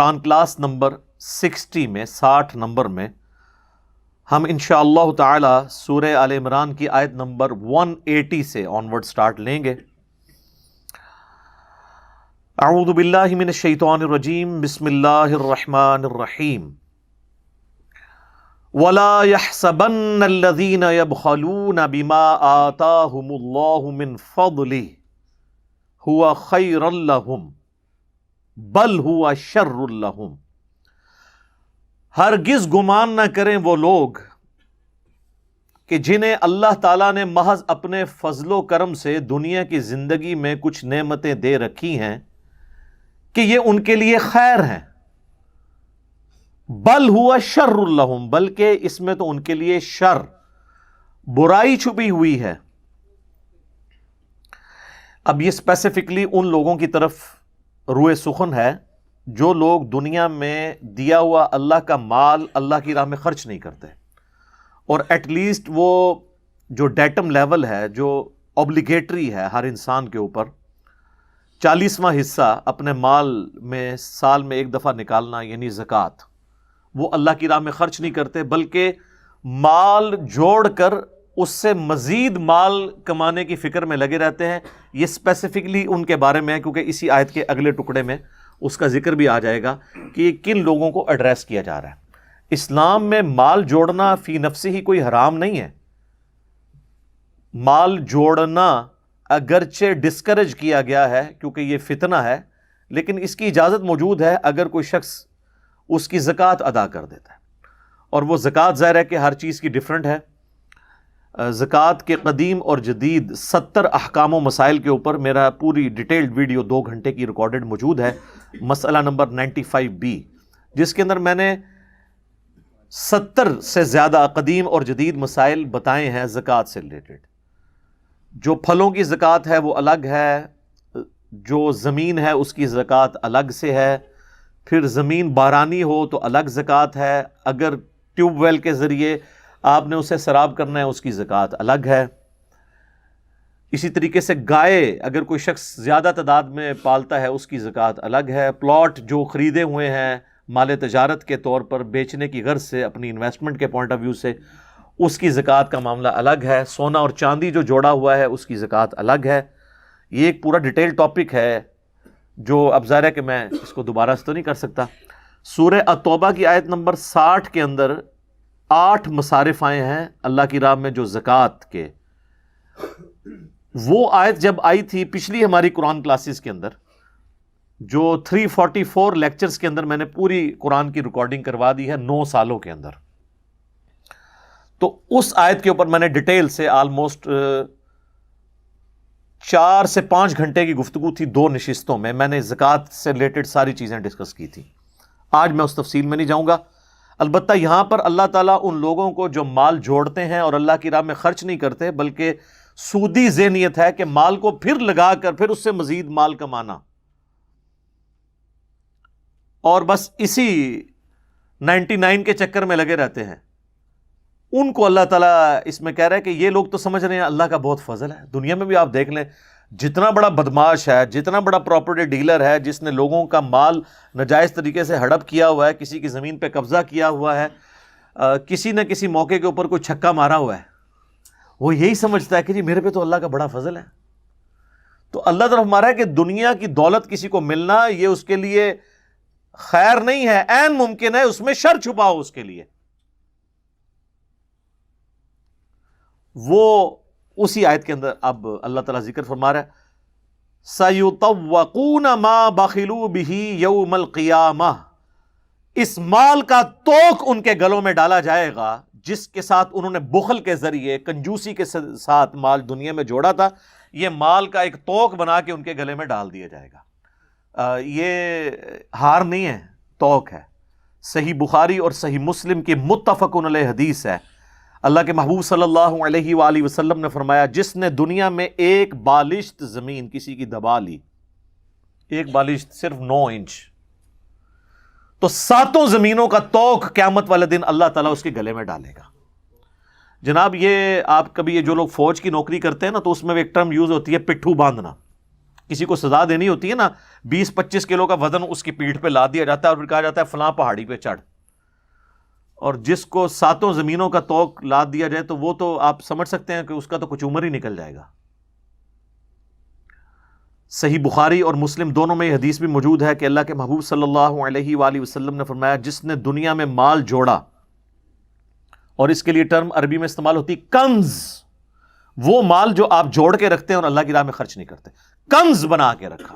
قرآن class number 60 میں 60 number میں ہم انشاءاللہ تعالی سورہ آل عمران کی آیت نمبر 180 سے آنورڈ سٹارٹ لیں گے۔ اعوذ باللہ من الشیطان الرجیم، بسم اللہ الرحمن الرحیم۔ وَلَا يَحْسَبَنَّ الَّذِينَ يَبْخَلُونَ بِمَا آتَاهُمُ اللَّهُ مِنْ فَضْلِهِ هُوَ خَيْرًا لَهُمْ بل ہوا شر لہم۔ ہرگز گمان نہ کریں وہ لوگ کہ جنہیں اللہ تعالیٰ نے محض اپنے فضل و کرم سے دنیا کی زندگی میں کچھ نعمتیں دے رکھی ہیں کہ یہ ان کے لیے خیر ہیں، بل ہوا شر لہم، بلکہ اس میں تو ان کے لیے شر، برائی چھپی ہوئی ہے۔ اب یہ اسپیسیفکلی ان لوگوں کی طرف روئے سخن ہے جو لوگ دنیا میں دیا ہوا اللہ کا مال اللہ کی راہ میں خرچ نہیں کرتے، اور ایٹ لیسٹ وہ جو ڈیٹم لیول ہے، جو اوبلیگیٹری ہے ہر انسان کے اوپر، 40واں حصہ اپنے مال میں سال میں ایک دفعہ نکالنا یعنی زکوٰۃ، وہ اللہ کی راہ میں خرچ نہیں کرتے بلکہ مال جوڑ کر اس سے مزید مال کمانے کی فکر میں لگے رہتے ہیں۔ یہ اسپیسیفکلی ان کے بارے میں ہے، کیونکہ اسی آیت کے اگلے ٹکڑے میں اس کا ذکر بھی آ جائے گا کہ یہ کن لوگوں کو ایڈریس کیا جا رہا ہے۔ اسلام میں مال جوڑنا فی نفسی ہی کوئی حرام نہیں ہے۔ مال جوڑنا اگرچہ ڈسکریج کیا گیا ہے کیونکہ یہ فتنہ ہے، لیکن اس کی اجازت موجود ہے اگر کوئی شخص اس کی زکوٰۃ ادا کر دیتا ہے، اور وہ زکوٰۃ ظاہر ہے کہ ہر چیز کی ڈیفرنٹ ہے۔ زکوٰۃ کے قدیم اور جدید 70 احکام و مسائل کے اوپر میرا پوری ڈیٹیلڈ ویڈیو 2 گھنٹے کی ریکارڈڈ موجود ہے، مسئلہ نمبر 95B، جس کے اندر میں نے 70 سے زیادہ قدیم اور جدید مسائل بتائے ہیں زکوٰۃ سے ریلیٹڈ۔ جو پھلوں کی زکوٰۃ ہے وہ الگ ہے، جو زمین ہے اس کی زکوٰۃ الگ سے ہے، پھر زمین بارانی ہو تو الگ زکوٰۃ ہے، اگر ٹیوب ویل کے ذریعے آپ نے اسے سراب کرنا ہے اس کی زکوٰۃ الگ ہے۔ اسی طریقے سے گائے اگر کوئی شخص زیادہ تعداد میں پالتا ہے اس کی زکوٰۃ الگ ہے۔ پلاٹ جو خریدے ہوئے ہیں مال تجارت کے طور پر بیچنے کی غرض سے، اپنی انویسٹمنٹ کے پوائنٹ آف ویو سے، اس کی زکوٰۃ کا معاملہ الگ ہے۔ سونا اور چاندی جو جوڑا ہوا ہے اس کی زکوٰۃ الگ ہے۔ یہ ایک پورا ڈیٹیل ٹاپک ہے جو اب ظاہر ہے کہ میں اس کو دوبارہ سے تو نہیں کر سکتا۔ سورہ التوبہ کی آیت نمبر 60 کے اندر 8 مصارف آئے ہیں اللہ کی راہ میں جو زکوٰۃ کے۔ وہ آیت جب آئی تھی پچھلی ہماری قرآن کلاسز کے اندر، جو 344 لیکچرز کے اندر میں نے پوری قرآن کی ریکارڈنگ کروا دی ہے 9 سالوں کے اندر، تو اس آیت کے اوپر میں نے ڈیٹیل سے آلموسٹ 4 سے 5 گھنٹے کی گفتگو تھی 2 نشستوں میں، میں نے زکوٰۃ سے ریلیٹڈ ساری چیزیں ڈسکس کی تھی۔ آج میں اس تفصیل میں نہیں جاؤں گا، البتہ یہاں پر اللہ تعالیٰ ان لوگوں کو جو مال جوڑتے ہیں اور اللہ کی راہ میں خرچ نہیں کرتے بلکہ سودی ذہنیت ہے کہ مال کو پھر لگا کر پھر اس سے مزید مال کمانا، اور بس اسی 99 کے چکر میں لگے رہتے ہیں، ان کو اللہ تعالیٰ اس میں کہہ رہا ہے کہ یہ لوگ تو سمجھ رہے ہیں اللہ کا بہت فضل ہے۔ دنیا میں بھی آپ دیکھ لیں، جتنا بڑا بدماش ہے، جتنا بڑا پراپرٹی ڈیلر ہے، جس نے لوگوں کا مال ناجائز طریقے سے ہڑپ کیا ہوا ہے، کسی کی زمین پہ قبضہ کیا ہوا ہے، کسی نہ کسی موقع کے اوپر کوئی چھکا مارا ہوا ہے، وہ یہی سمجھتا ہے کہ جی میرے پہ تو اللہ کا بڑا فضل ہے۔ تو اللہ طرف ہمارا ہے کہ دنیا کی دولت کسی کو ملنا یہ اس کے لیے خیر نہیں ہے، عین ممکن ہے اس میں شر چھپا ہو اس کے لیے۔ وہ اسی آیت کے اندر اب اللہ تعالیٰ ذکر فرما رہا ہے، سَيُطَوَّقُونَ مَا بَخِلُوا بِهِ يَوْمَ الْقِيَامَةِ، اس مال کا توق ان کے گلوں میں ڈالا جائے گا جس کے ساتھ انہوں نے بخل کے ذریعے، کنجوسی کے ساتھ مال دنیا میں جوڑا تھا، یہ مال کا ایک توق بنا کے ان کے گلے میں ڈال دیا جائے گا۔ یہ ہار نہیں ہے، توق ہے۔ صحیح بخاری اور صحیح مسلم کی متفق علیہ حدیث ہے، اللہ کے محبوب صلی اللہ علیہ وآلہ وسلم نے فرمایا، جس نے دنیا میں ایک بالشت زمین کسی کی دبا لی، ایک بالشت صرف 9 انچ، تو 7 زمینوں کا توق قیامت والے دن اللہ تعالیٰ اس کے گلے میں ڈالے گا۔ جناب یہ آپ کبھی یہ جو لوگ فوج کی نوکری کرتے ہیں نا، تو اس میں ایک ٹرم یوز ہوتی ہے پٹھو باندھنا، کسی کو سزا دینی ہوتی ہے نا، 20-25 کلو کا وزن اس کی پیٹھ پہ لاد دیا جاتا ہے اور پھر کہا جاتا ہے فلاں پہاڑی پہ چڑھ، اور جس کو 7 زمینوں کا طوق لاد دیا جائے تو وہ تو آپ سمجھ سکتے ہیں کہ اس کا تو کچھ عمر ہی نکل جائے گا۔ صحیح بخاری اور مسلم دونوں میں یہ حدیث بھی موجود ہے کہ اللہ کے محبوب صلی اللہ علیہ وآلہ وسلم نے فرمایا، جس نے دنیا میں مال جوڑا، اور اس کے لیے ٹرم عربی میں استعمال ہوتی کنز، وہ مال جو آپ جوڑ کے رکھتے ہیں اور اللہ کی راہ میں خرچ نہیں کرتے، کنز بنا کے رکھا،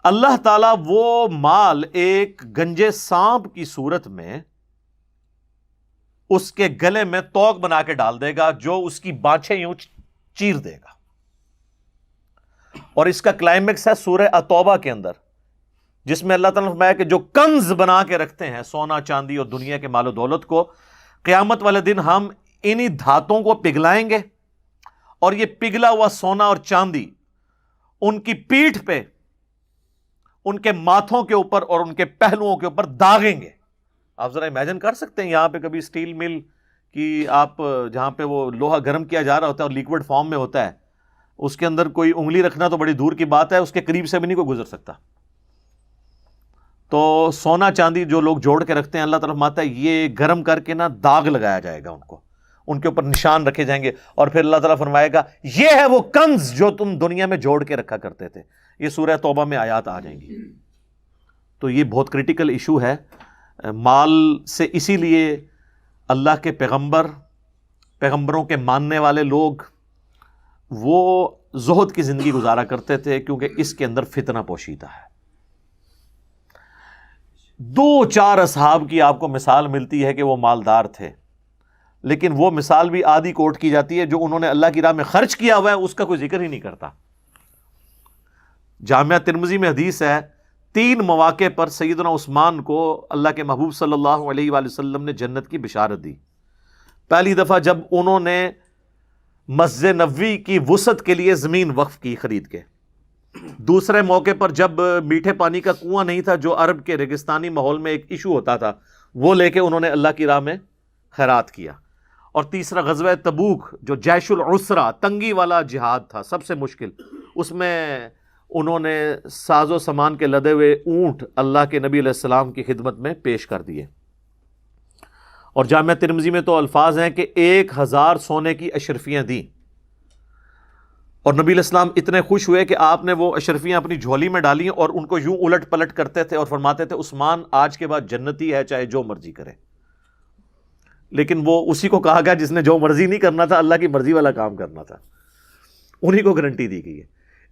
اللہ تعالیٰ وہ مال ایک گنجے سانپ کی صورت میں اس کے گلے میں توق بنا کے ڈال دے گا جو اس کی بانچیں یوں چیر دے گا۔ اور اس کا کلائمیکس ہے سورہ التوبہ کے اندر، جس میں اللہ تعالیٰ نے فرمایا کہ جو کنز بنا کے رکھتے ہیں سونا چاندی اور دنیا کے مال و دولت کو، قیامت والے دن ہم انہی دھاتوں کو پگھلائیں گے اور یہ پگھلا ہوا سونا اور چاندی ان کی پیٹھ پہ، ان کے ماتھوں کے اوپر اور ان کے پہلوؤں کے اوپر داغیں گے۔ آپ ذرا امیجن کر سکتے ہیں یہاں پہ کبھی اسٹیل مل کی آپ جہاں پہ وہ لوہا گرم کیا جا رہا ہوتا ہے اور لیکوڈ فارم میں ہوتا ہے، اس کے اندر کوئی انگلی رکھنا تو بڑی دور کی بات ہے، اس کے قریب سے بھی نہیں کوئی گزر سکتا۔ تو سونا چاندی جو لوگ جوڑ کے رکھتے ہیں، اللہ تعالیٰ فرماتا ہے یہ گرم کر کے نا داغ لگایا جائے گا، ان کے اوپر نشان رکھے جائیں گے، اور پھر اللہ تعالیٰ فرمائے گا یہ ہے وہ کنز جو تم دنیا میں جوڑ کے رکھا کرتے تھے۔ یہ سورہ توبہ میں آیات آ جائیں گی۔ تو یہ بہت کریٹیکل ایشو ہے مال سے، اسی لیے اللہ کے پیغمبروں کے ماننے والے لوگ وہ زہد کی زندگی گزارا کرتے تھے، کیونکہ اس کے اندر فتنہ پوشیدہ ہے۔ 2-4 اصحاب کی آپ کو مثال ملتی ہے کہ وہ مالدار تھے، لیکن وہ مثال بھی آدھی کوٹ کی جاتی ہے، جو انہوں نے اللہ کی راہ میں خرچ کیا ہوا ہے اس کا کوئی ذکر ہی نہیں کرتا۔ جامعہ ترمذی میں حدیث ہے، 3 مواقع پر سیدنا عثمان کو اللہ کے محبوب صلی اللہ علیہ وآلہ وسلم نے جنت کی بشارت دی۔ پہلی دفعہ جب انہوں نے مسجد نبوی کی وسعت کے لیے زمین وقف کی خرید کے، دوسرے موقع پر جب میٹھے پانی کا کنواں نہیں تھا جو عرب کے ریگستانی ماحول میں ایک ایشو ہوتا تھا، وہ لے کے انہوں نے اللہ کی راہ میں خیرات کیا، اور تیسرا غزوہ تبوک جو جیش العسرہ تنگی والا جہاد تھا سب سے مشکل، اس میں انہوں نے ساز و سامان کے لدے ہوئے اونٹ اللہ کے نبی علیہ السلام کی خدمت میں پیش کر دیے۔ اور جامعہ ترمذی میں تو الفاظ ہیں کہ 1000 سونے کی اشرفیاں دیں، اور نبی علیہ السلام اتنے خوش ہوئے کہ آپ نے وہ اشرفیاں اپنی جھولی میں ڈالی اور ان کو یوں الٹ پلٹ کرتے تھے اور فرماتے تھے عثمان آج کے بعد جنتی ہے، چاہے جو مرضی کرے۔ لیکن وہ اسی کو کہا گیا جس نے جو مرضی نہیں کرنا تھا، اللہ کی مرضی والا کام کرنا تھا، انہی کو گارنٹی دی گئی ہے۔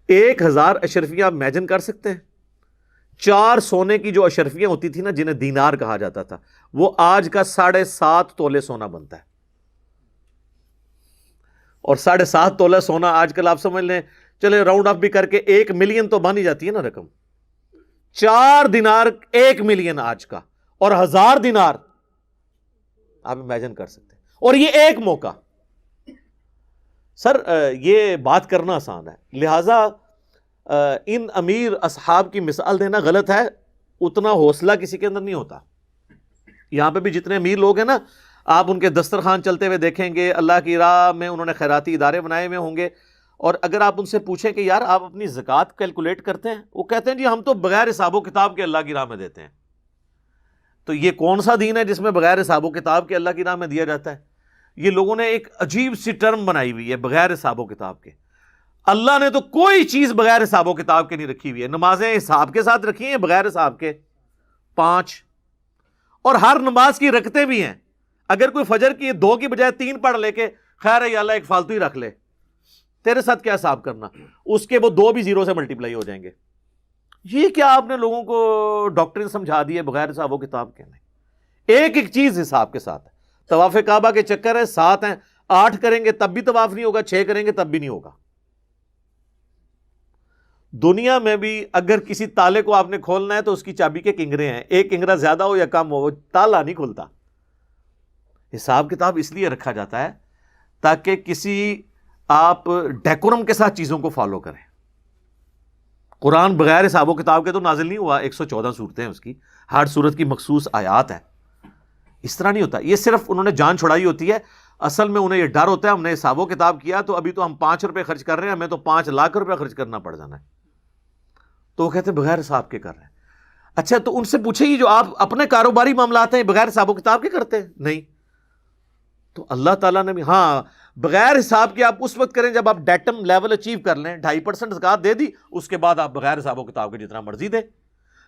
1000 اشرفیاں آپ امیجن کر سکتے ہیں؟ 4 سونے کی جو اشرفیاں ہوتی تھی نا، جنہیں دینار کہا جاتا تھا، وہ آج کا 7.5 تولے سونا بنتا ہے، اور 7.5 تولہ سونا آج کل آپ سمجھ لیں، چلے راؤنڈ اپ بھی کر کے 1 ملین تو بن ہی جاتی ہے نا رقم۔ 4 دینار 1 ملین آج کا، اور 1000 دینار آپ امیجن کر سکتے ہیں، اور یہ ایک موقع۔ سر یہ بات کرنا آسان ہے، لہٰذا ان امیر اصحاب کی مثال دینا غلط ہے، اتنا حوصلہ کسی کے اندر نہیں ہوتا۔ یہاں پہ بھی جتنے امیر لوگ ہیں نا، آپ ان کے دسترخوان چلتے ہوئے دیکھیں گے، اللہ کی راہ میں انہوں نے خیراتی ادارے بنائے ہوئے ہوں گے، اور اگر آپ ان سے پوچھیں کہ یار آپ اپنی زکوٰۃ کیلکولیٹ کرتے ہیں، وہ کہتے ہیں جی ہم تو بغیر حساب و کتاب کے اللہ کی راہ میں دیتے ہیں۔ تو یہ کون سا دین ہے جس میں بغیر حساب و کتاب کے اللہ کی راہ میں دیا جاتا ہے؟ یہ لوگوں نے ایک عجیب سی ٹرم بنائی ہوئی ہے، بغیر حساب و کتاب کے۔ اللہ نے تو کوئی چیز بغیر حساب و کتاب کے نہیں رکھی ہوئی ہے۔ نمازیں حساب کے ساتھ رکھی ہیں، بغیر حساب کے 5، اور ہر نماز کی رکعتیں بھی ہیں۔ اگر کوئی فجر کی 2 کی بجائے 3 پڑھ لے کے خیر ہے یا اللہ ایک فالتو ہی رکھ لے، تیرے ساتھ کیا حساب کرنا، اس کے وہ 2 بھی 0 سے ملٹیپلائی ہو جائیں گے۔ یہ کیا آپ نے لوگوں کو ڈاکٹرن سمجھا دی ہے بغیر حساب و کتاب کے؟ نہیں، ایک ایک چیز حساب کے ساتھ ہے۔ طواف کعبہ کے چکر ہے 7 ہیں، 8 کریں گے تب بھی طواف نہیں ہوگا، 6 کریں گے تب بھی نہیں ہوگا۔ دنیا میں بھی اگر کسی تالے کو آپ نے کھولنا ہے تو اس کی چابی کے کنگرے ہیں، ایک کنگرا زیادہ ہو یا کم ہو وہ تالا نہیں کھلتا۔ حساب کتاب اس لیے رکھا جاتا ہے تاکہ کسی آپ ڈیکورم کے ساتھ چیزوں کو فالو کریں۔ قرآن بغیر حساب و کتاب کے تو نازل نہیں ہوا، 114 صورتیں ہیں اس کی، ہر صورت کی مخصوص آیات ہے۔ اس طرح نہیں ہوتا، یہ صرف انہوں نے جان چھڑائی ہوتی ہے، اصل میں انہیں یہ ڈر ہوتا ہے ہم نے حساب و کتاب کیا تو ابھی تو ہم 5 روپے خرچ کر رہے ہیں، ہمیں تو 5 لاکھ روپے خرچ کرنا پڑ جانا ہے۔ تو وہ کہتے ہیں بغیر حساب کے کر رہے ہیں. اچھا تو ان سے پوچھے یہ جو آپ اپنے کاروباری معاملات ہیں بغیر حساب و کتاب کے کرتے ہیں؟ نہیں. تو اللہ تعالیٰ نے بھی ہاں بغیر حساب کے آپ اس وقت کریں جب آپ ڈیٹم لیول اچیو کر لیں, 2.5% زکوٰۃ دے دی, اس کے بعد آپ بغیر حساب و کتاب کے جتنا مرضی دیں.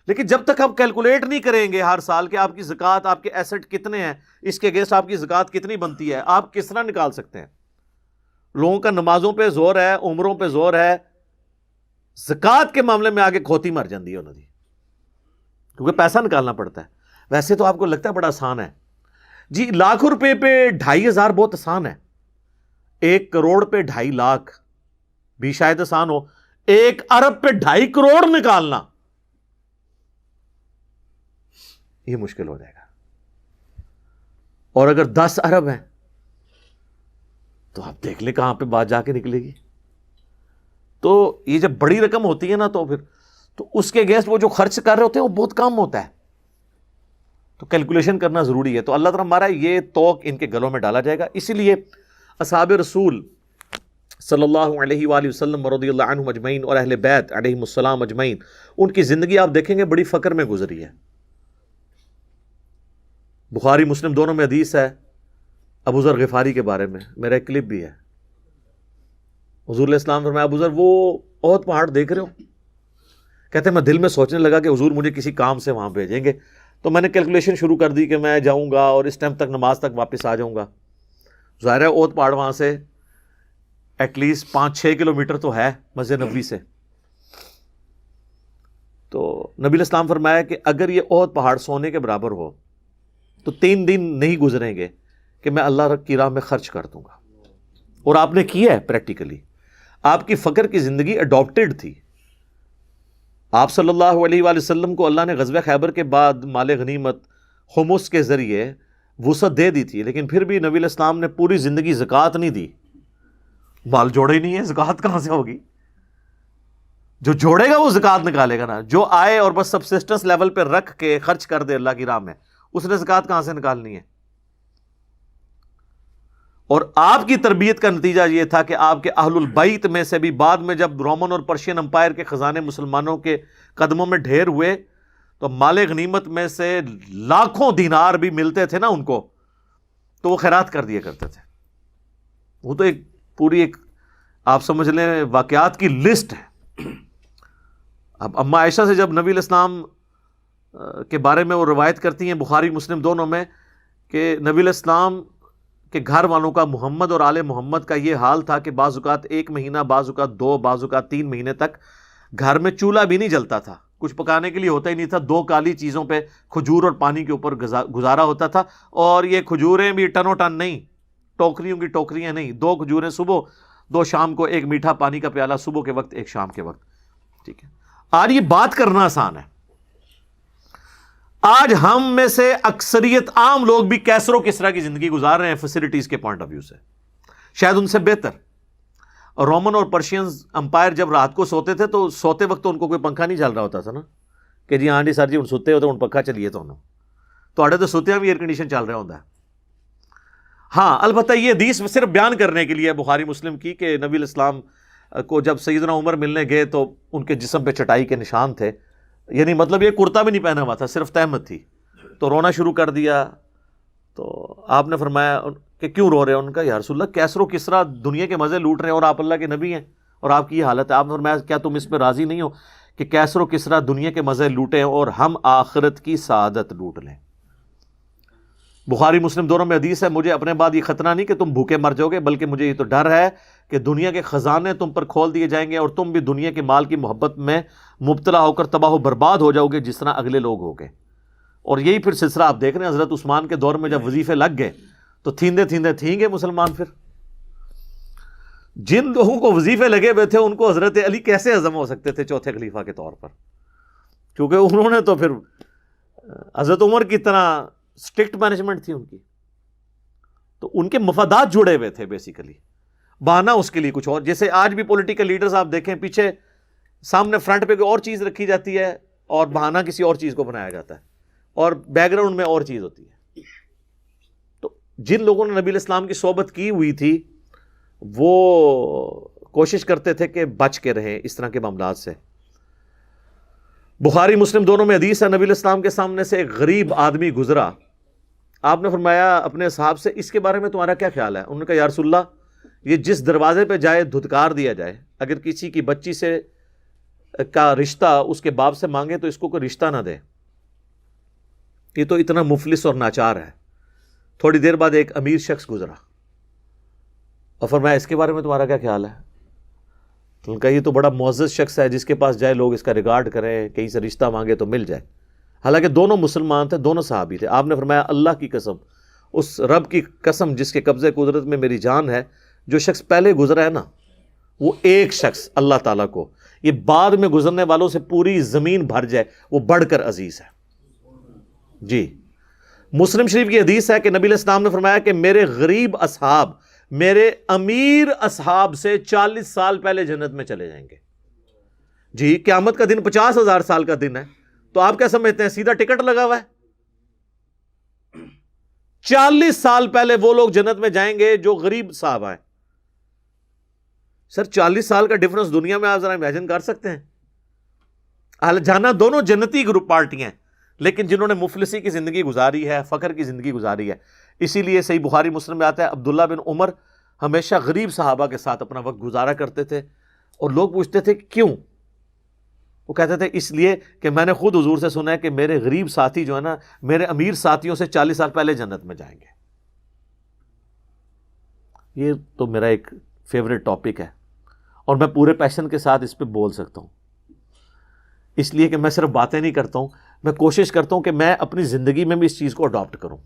لیکن جب تک آپ کیلکولیٹ نہیں کریں گے ہر سال کہ آپ کی زکوٰۃ, آپ کے ایسٹ کتنے ہیں, اس کے اگینسٹ آپ کی زکوٰۃ کتنی بنتی ہے, آپ کس طرح نکال سکتے ہیں؟ لوگوں کا نمازوں پہ زور ہے, عمروں پہ زور ہے, زکوٰۃ کے معاملے میں آگے کھوتی مر جاتی ہے انہوں نے, کیونکہ پیسہ نکالنا پڑتا ہے. ویسے تو آپ کو لگتا ہے بڑا آسان ہے جی, 1,00,000 روپے پہ 2,500 بہت آسان ہے, 1 کروڑ پہ 2.5 لاکھ بھی شاید آسان ہو, 1 ارب پہ 2.5 کروڑ نکالنا یہ مشکل ہو جائے گا. اور اگر 10 ارب ہیں تو آپ دیکھ لیں کہاں پہ بات جا کے نکلے گی. تو یہ جب بڑی رقم ہوتی ہے نا تو پھر تو اس کے اگینسٹ وہ جو خرچ کر رہے ہوتے ہیں وہ بہت کم ہوتا ہے, تو کیلکولیشن کرنا ضروری ہے. تو اللہ تعالیٰ ہمارا یہ توق ان کے گلوں میں ڈالا جائے گا. اسی لیے اصحاب رسول صلی اللہ علیہ وآلہ وسلم رضی اللہ عنہم اجمعین اور اہل بیت علیہم السلام اجمعین, ان کی زندگی آپ دیکھیں گے بڑی فقر میں گزری ہے. بخاری مسلم دونوں میں حدیث ہے ابو ذر غفاری کے بارے میں, میرا ایک کلپ بھی ہے. حضور علیہ السلام فرمایا ابو ذر وہ احد پہاڑ دیکھ رہے ہو؟ کہتے ہیں میں دل میں سوچنے لگا کہ حضور مجھے کسی کام سے وہاں بھیجیں گے, تو میں نے کیلکولیشن شروع کر دی کہ میں جاؤں گا اور اس ٹائم تک نماز تک واپس آ جاؤں گا. ظاہر ہے احد پہاڑ وہاں سے ایٹ لیسٹ 5-6 کلومیٹر تو ہے مسجد نبوی سے. تو نبی علیہ السلام فرمایا کہ اگر یہ احد پہاڑ سونے کے برابر ہو تو 3 دن نہیں گزریں گے کہ میں اللہ کی راہ میں خرچ کر دوں گا. اور آپ نے کیا ہے پریکٹیکلی, آپ کی فقر کی زندگی اڈاپٹڈ تھی. آپ صلی اللہ علیہ وآلہ وسلم کو اللہ نے غزوہ خیبر کے بعد مال غنیمت خمس کے ذریعے وسعت دے دی تھی, لیکن پھر بھی نبی علیہ السلام نے پوری زندگی زکوٰۃ نہیں دی. مال جوڑے ہی نہیں ہے, زکوٰۃ کہاں سے ہوگی؟ جو جوڑے گا وہ زکوٰۃ نکالے گا نا. جو آئے اور بس سبسسٹنس لیول پہ رکھ کے خرچ کر دے اللہ کی راہ میں, اس نے زکوٰۃ کہاں سے نکالنی ہے؟ اور آپ کی تربیت کا نتیجہ یہ تھا کہ آپ کے اہل البیت میں سے بھی بعد میں جب رومن اور پرشین امپائر کے خزانے مسلمانوں کے قدموں میں ڈھیر ہوئے تو مال غنیمت میں سے لاکھوں دینار بھی ملتے تھے نا ان کو, تو وہ خیرات کر دیا کرتے تھے. وہ تو ایک پوری ایک آپ سمجھ لیں واقعات کی لسٹ ہے. اب اما عائشہ سے جب نبی علیہ السلام کے بارے میں وہ روایت کرتی ہیں بخاری مسلم دونوں میں کہ نبی علیہ السلام کہ گھر والوں کا محمد اور آل محمد کا یہ حال تھا کہ بعض اوقات 1 مہینہ, بعض اوقات 2, بعض اوقات 3 مہینے تک گھر میں چولہا بھی نہیں جلتا تھا, کچھ پکانے کے لیے ہوتا ہی نہیں تھا. 2 کالی چیزوں پہ کھجور اور پانی کے اوپر گزارا ہوتا تھا, اور یہ کھجوریں بھی ٹنوں ٹن نہیں, ٹوکریوں کی ٹوکریاں نہیں, 2 کھجوریں صبح, 2 شام کو, 1 میٹھا پانی کا پیالہ صبح کے وقت, 1 شام کے وقت. ٹھیک ہے, آج یہ بات کرنا آسان ہے. آج ہم میں سے اکثریت عام لوگ بھی کیسر و کسرا کی زندگی گزار رہے ہیں فیسلٹیز کے پوائنٹ آف ویو سے, شاید ان سے بہتر. اور رومن اور پرشینز امپائر جب رات کو سوتے تھے تو سوتے وقت تو ان کو کوئی پنکھا نہیں چل رہا ہوتا تھا نا, کہ جی ہاں جی سر جی ہوں سوتے ہوتے ہوں پنکھا چلیے تو اڑے تو سوتے بھی ایئر کنڈیشن چل رہا ہوتا ہے. ہاں البتہ یہ حدیث صرف بیان کرنے کے لیے بخاری مسلم کی کہ نبی علیہ السلام کو جب سیدنا عمر ملنے گئے تو ان کے جسم پہ چٹائی کے نشان تھے, یعنی مطلب یہ کرتا بھی نہیں پہنا ہوا تھا, صرف تہمت تھی. تو رونا شروع کر دیا. تو آپ نے فرمایا کہ کیوں رو رہے ہیں؟ ان کا یا رسول اللہ کیسر و کسرا دنیا کے مزے لوٹ رہے ہیں اور آپ اللہ کے نبی ہیں اور آپ کی یہ حالت ہے. آپ نے فرمایا کیا تم اس پہ راضی نہیں ہو کہ کیسر و کسرا دنیا کے مزے لوٹیں اور ہم آخرت کی سعادت لوٹ لیں؟ بخاری مسلم دونوں میں حدیث ہے, مجھے اپنے بعد یہ خطرہ نہیں کہ تم بھوکے مر جاؤ گے, بلکہ مجھے یہ تو ڈر ہے کہ دنیا کے خزانے تم پر کھول دیے جائیں گے اور تم بھی دنیا کے مال کی محبت میں مبتلا ہو کر تباہ و برباد ہو جاؤ گے جس طرح اگلے لوگ ہو گئے. اور یہی پھر سلسلہ آپ دیکھ رہے ہیں, حضرت عثمان کے دور میں جب وظیفے لگ گئے تو تھیندے تھیندے تھیں گے مسلمان. پھر جن لوگوں کو وظیفے لگے ہوئے تھے ان کو حضرت علی کیسے ہضم ہو سکتے تھے چوتھے خلیفہ کے طور پر, کیونکہ انہوں نے تو پھر حضرت عمر کی طرح اسٹرکٹ مینجمنٹ تھی ان کی, تو ان کے مفادات جڑے ہوئے تھے بیسیکلی. بہانہ اس کے لیے کچھ اور, جیسے آج بھی پولیٹیکل لیڈرز آپ دیکھیں پیچھے سامنے فرنٹ پہ کوئی اور چیز رکھی جاتی ہے اور بہانہ کسی اور چیز کو بنایا جاتا ہے اور بیک گراؤنڈ میں اور چیز ہوتی ہے. تو جن لوگوں نے نبی علیہ السلام کی صحبت کی ہوئی تھی وہ کوشش کرتے تھے کہ بچ کے رہیں اس طرح کے معاملات سے. بخاری مسلم دونوں میں حدیث ہے، نبی علیہ السلام کے سامنے سے ایک غریب آدمی گزرا، آپ نے فرمایا اپنے اصحاب سے اس کے بارے میں تمہارا کیا خیال ہے؟ انہوں نے کہا یا رسول اللہ، یہ جس دروازے پہ جائے دھتکار دیا جائے، اگر کسی کی بچی سے کا رشتہ اس کے باپ سے مانگے تو اس کو کوئی رشتہ نہ دے، یہ تو اتنا مفلس اور ناچار ہے۔ تھوڑی دیر بعد ایک امیر شخص گزرا اور فرمایا اس کے بارے میں تمہارا کیا خیال ہے؟ تو ان کا یہ تو بڑا معزز شخص ہے، جس کے پاس جائے لوگ اس کا ریگارڈ کریں، کہیں سے رشتہ مانگے تو مل جائے۔ حالانکہ دونوں مسلمان تھے، دونوں صحابی تھے۔ آپ نے فرمایا اللہ کی قسم، اس رب کی قسم جس کے قبضے قدرت میں میری جان ہے، جو شخص پہلے گزرا ہے نا، وہ ایک شخص اللہ تعالیٰ کو یہ بعد میں گزرنے والوں سے پوری زمین بھر جائے، وہ بڑھ کر عزیز ہے۔ جی، مسلم شریف کی حدیث ہے کہ نبی علیہ السلام نے فرمایا کہ میرے غریب اصحاب میرے امیر اصحاب سے 40 سال پہلے جنت میں چلے جائیں گے۔ جی، قیامت کا دن 50,000 سال کا دن ہے، تو آپ کیا سمجھتے ہیں سیدھا ٹکٹ لگا ہوا ہے؟ 40 سال پہلے وہ لوگ جنت میں جائیں گے جو غریب صاحب ہیں۔ سر 40 سال کا ڈفرنس دنیا میں آپ ذرا امیجن کر سکتے ہیں؟ جانا دونوں جنتی گروپ پارٹی ہیں، لیکن جنہوں نے مفلسی کی زندگی گزاری ہے، فقر کی زندگی گزاری ہے۔ اسی لیے صحیح بخاری مسلم میں آتا ہے عبداللہ بن عمر ہمیشہ غریب صحابہ کے ساتھ اپنا وقت گزارا کرتے تھے، اور لوگ پوچھتے تھے کیوں؟ وہ کہتے تھے اس لیے کہ میں نے خود حضور سے سنا ہے کہ میرے غریب ساتھی جو ہے نا، میرے امیر ساتھیوں سے 40 سال پہلے جنت میں جائیں گے۔ یہ تو میرا ایک فیوریٹ ٹاپک ہے، اور میں پورے پیشن کے ساتھ اس پہ بول سکتا ہوں، اس لیے کہ میں صرف باتیں نہیں کرتا ہوں، میں کوشش کرتا ہوں کہ میں اپنی زندگی میں بھی اس چیز کو اڈاپٹ کروں۔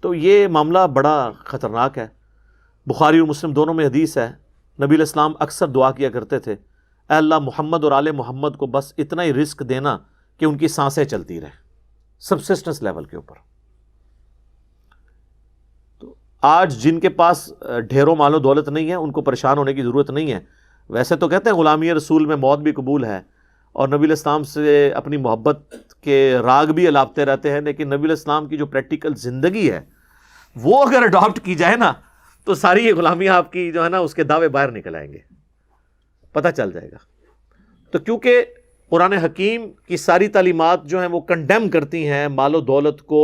تو یہ معاملہ بڑا خطرناک ہے۔ بخاری اور مسلم دونوں میں حدیث ہے، نبی علیہ السلام اکثر دعا کیا کرتے تھے، اے اللہ محمد اور آل محمد کو بس اتنا ہی رزق دینا کہ ان کی سانسیں چلتی رہیں، سبسسٹنس لیول کے اوپر۔ تو آج جن کے پاس ڈھیروں مال و دولت نہیں ہے، ان کو پریشان ہونے کی ضرورت نہیں ہے۔ ویسے تو کہتے ہیں غلامی رسول میں موت بھی قبول ہے، اور نبی علیہ السلام سے اپنی محبت کے راگ بھی الاپتے رہتے ہیں، لیکن نبی علیہ السلام کی جو پریکٹیکل زندگی ہے وہ اگر اڈاپٹ کی جائے نا، تو ساری یہ غلامی آپ کی جو ہے نا اس کے دعوے باہر نکل آئیں گے، پتہ چل جائے گا۔ تو کیونکہ قرآن حکیم کی ساری تعلیمات جو ہیں وہ کنڈیم کرتی ہیں مال و دولت کو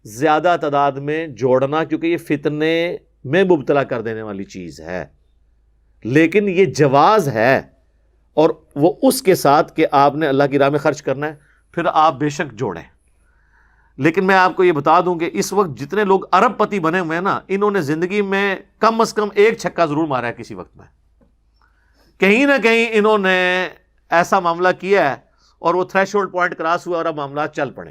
زیادہ تعداد میں جوڑنا، کیونکہ یہ فتنے میں مبتلا کر دینے والی چیز ہے، لیکن یہ جواز ہے، اور وہ اس کے ساتھ کہ آپ نے اللہ کی راہ میں خرچ کرنا ہے، پھر آپ بے شک جوڑیں۔ لیکن میں آپ کو یہ بتا دوں کہ اس وقت جتنے لوگ ارب پتی بنے ہوئے ہیں نا، انہوں نے زندگی میں کم از کم ایک چھکا ضرور مارا ہے کسی وقت میں، کہیں نہ کہیں انہوں نے ایسا معاملہ کیا ہے اور وہ تھریش ہولڈ پوائنٹ کراس ہوا اور اب معاملات چل پڑے۔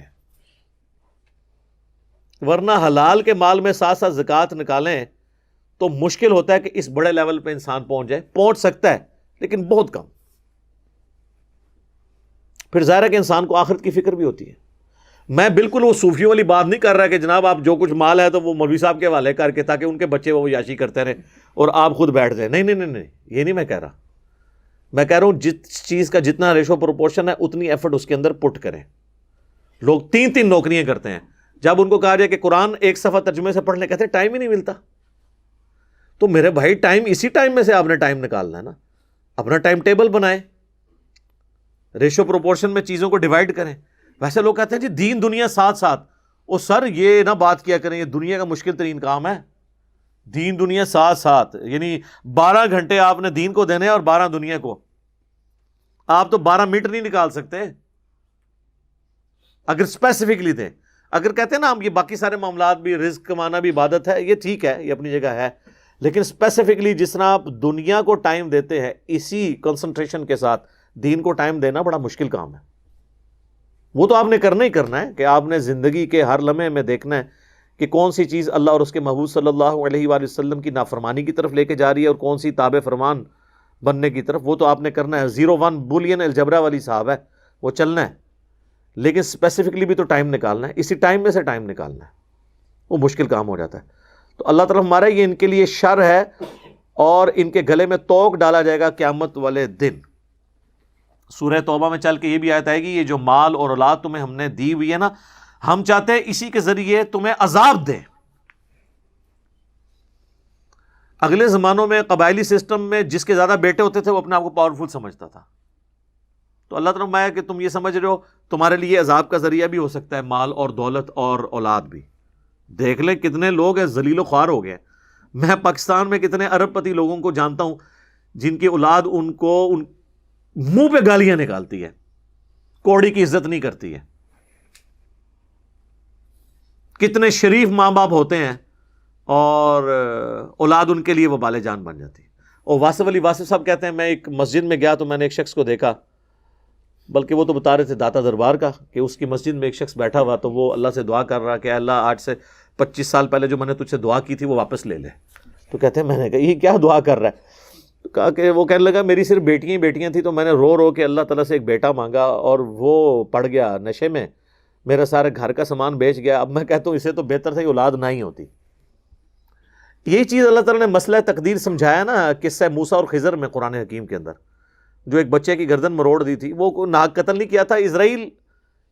ورنہ حلال کے مال میں ساتھ ساتھ زکوٰۃ نکالیں تو مشکل ہوتا ہے کہ اس بڑے لیول پہ انسان پہنچ جائے، پہنچ سکتا ہے لیکن بہت کم۔ پھر ظاہر ہے کہ انسان کو آخرت کی فکر بھی ہوتی ہے۔ میں بالکل وہ صوفیوں والی بات نہیں کر رہا کہ جناب آپ جو کچھ مال ہے تو وہ مولوی صاحب کے حوالے کر کے تاکہ ان کے بچے وہ یاشی کرتے رہیں اور آپ خود بیٹھ جائیں، نہیں نہیں نہیں نہیں، یہ نہیں میں کہہ رہا۔ میں کہہ رہا ہوں جس چیز کا جتنا ریشو پروپورشن ہے اتنی ایفرٹ اس کے اندر پٹ کریں۔ لوگ 3 نوکریاں کرتے ہیں، جب ان کو کہا جائے کہ قرآن ایک صفحہ ترجمے سے پڑھنے، کہتے ہیں ٹائم ہی نہیں ملتا۔ تو میرے بھائی ٹائم اسی ٹائم میں سے آپ نے ٹائم نکالنا ہے نا، اپنا ٹائم ٹیبل بنائیں، ریشو پروپورشن میں چیزوں کو ڈیوائڈ کریں۔ ویسے لوگ کہتے ہیں جی دین دنیا ساتھ ساتھ، او سر یہ نہ بات کیا کریں، یہ دنیا کا مشکل ترین کام ہے۔ دین دنیا ساتھ ساتھ یعنی 12 گھنٹے آپ نے دین کو دینے اور 12 دنیا کو، آپ تو 12 منٹ نہیں نکال سکتے اگر اسپیسیفکلی دیں۔ اگر کہتے ہیں نا ہم یہ باقی سارے معاملات بھی، رزق کمانا بھی عبادت ہے، یہ ٹھیک ہے، یہ اپنی جگہ ہے، لیکن اسپیسیفکلی جس طرح آپ دنیا کو ٹائم دیتے ہیں اسی کنسنٹریشن کے ساتھ دین کو ٹائم دینا بڑا مشکل کام ہے۔ وہ تو آپ نے کرنا ہی کرنا ہے کہ آپ نے زندگی کے ہر لمحے میں دیکھنا ہے کہ کون سی چیز اللہ اور اس کے محبوب صلی اللہ علیہ وآلہ وسلم کی نافرمانی کی طرف لے کے جا رہی ہے اور کون سی تابع فرمان بننے کی طرف، وہ تو آپ نے کرنا ہے۔ 0-1 بولین الجبرا والی صاحب ہے، وہ چلنا ہے، لیکن اسپیسیفکلی بھی تو ٹائم نکالنا ہے، اسی ٹائم میں سے ٹائم نکالنا ہے، وہ مشکل کام ہو جاتا ہے۔ تو اللہ تعالیٰ ہمارا یہ ان کے لیے شر ہے اور ان کے گلے میں توق ڈالا جائے گا قیامت والے دن۔ سورہ توبہ میں چل کے یہ بھی آیت آئے گی، یہ جو مال اور اولاد تمہیں ہم نے دی ہوئی ہے نا، ہم چاہتے ہیں اسی کے ذریعے تمہیں عذاب دیں۔ اگلے زمانوں میں قبائلی سسٹم میں جس کے زیادہ بیٹے ہوتے تھے وہ اپنے آپ کو پاورفل سمجھتا تھا. تو اللہ تعالیٰ نے فرمایا کہ تم یہ سمجھ رہے ہو تمہارے لیے عذاب کا ذریعہ بھی ہو سکتا ہے مال اور دولت اور اولاد بھی. دیکھ لیں کتنے لوگ ہیں ذلیل و خوار ہو گئے. میں پاکستان میں کتنے ارب پتی لوگوں کو جانتا ہوں جن کی اولاد ان کو منہ پہ گالیاں نکالتی ہے, کوڑی کی عزت نہیں کرتی ہے. کتنے شریف ماں باپ ہوتے ہیں اور اولاد ان کے لیے وبال جان بن جاتی ہے. اور واصف علی واصف صاحب کہتے ہیں میں ایک مسجد میں گیا تو میں نے ایک شخص کو دیکھا, بلکہ وہ تو بتا رہے تھے داتا دربار کا, کہ اس کی مسجد میں ایک شخص بیٹھا ہوا تو وہ اللہ سے دعا کر رہا کہ اللہ آج سے 25 سال پہلے جو میں نے تجھ سے دعا کی تھی وہ واپس لے لے. تو کہتے ہیں میں نے کہا یہ کیا دعا کر رہا ہے؟ تو کہا کہ وہ کہنے لگا میری صرف بیٹیاں ہی بیٹیاں تھیں تو میں نے رو رو کے اللہ تعالیٰ سے ایک بیٹا مانگا اور وہ پڑ گیا نشے میں, میرا سارے گھر کا سامان بیچ گیا. اب میں کہتا ہوں اسے تو بہتر تھا کہ اولاد نہ ہی ہوتی. یہی چیز اللہ تعالیٰ نے مسئلہ تقدیر سمجھایا نا قصہ موسیٰ اور خضر میں قرآن حکیم کے اندر, جو ایک بچے کی گردن مروڑ دی تھی. وہ ناحق قتل نہیں کیا تھا, اسرائیل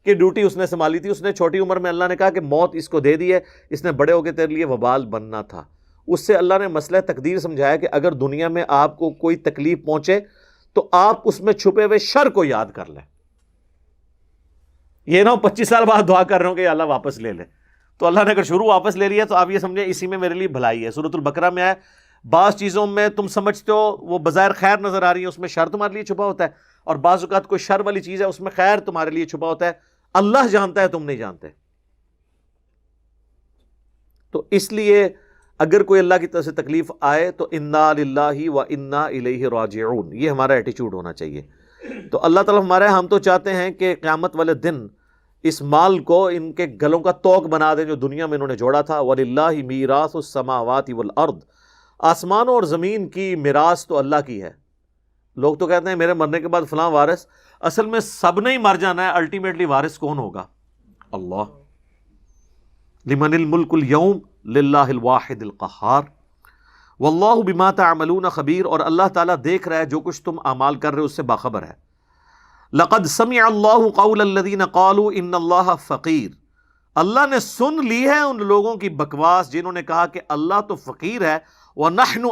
کی ڈیوٹی اس نے سنبھالی تھی. اس نے چھوٹی عمر میں اللہ نے کہا کہ موت اس کو دے دی ہے, اس نے بڑے ہو کے تیرے لیے وبال بننا تھا. اس سے اللہ نے مسئلہ تقدیر سمجھایا کہ اگر دنیا میں آپ کو کوئی تکلیف پہنچے تو آپ اس میں چھپے ہوئے شر کو یاد کر لیں. یہ نہ ہو 25 سال بعد دعا کر رہے ہوں کہ اللہ واپس لے لے. تو اللہ نے اگر شروع واپس لے لیا تو آپ یہ سمجھیں اسی میں میرے لیے بھلائی ہے. سورۃ البقرہ میں ہے بعض چیزوں میں تم سمجھتے ہو وہ بظاہر خیر نظر آ رہی ہے, اس میں شر تمہارے لیے چھپا ہوتا ہے, اور بعض اوقات کوئی شر والی چیز ہے اس میں خیر تمہارے لیے چھپا ہوتا ہے. اللہ جانتا ہے, تم نہیں جانتے. تو اس لیے اگر کوئی اللہ کی طرف سے تکلیف آئے تو انا للہ و انا الیہ راجعون, یہ ہمارا ایٹیچیوڈ ہونا چاہیے. تو اللہ تعالیٰ ہمارا ہم تو چاہتے ہیں کہ قیامت والے دن اس مال کو ان کے گلوں کا توق بنا دیں جو دنیا میں انہوں نے جوڑا تھا. وَلِلَّهِ مِيرَاثُ السَّمَاوَاتِ وَالْأَرْضِ, آسمانوں اور زمین کی میراث تو اللہ کی ہے. لوگ تو کہتے ہیں میرے مرنے کے بعد فلاں وارث, اصل میں سب نے ہی مر جانا ہے, الٹیمیٹلی وارث کون ہوگا؟ اللہ. لمن الملک اليوم للہ الواحد القہار واللہ بما تعملون خبیر, اور اللہ تعالیٰ دیکھ رہا ہے جو کچھ تم اعمال کر رہے ہو اس سے باخبر ہے. لقد سمع اللہ قول الذین قالوا ان اللہ فقیر, اللہ نے سن لی ہے ان لوگوں کی بکواس جنہوں نے کہا کہ اللہ تو فقیر ہے. وَنَحْنُ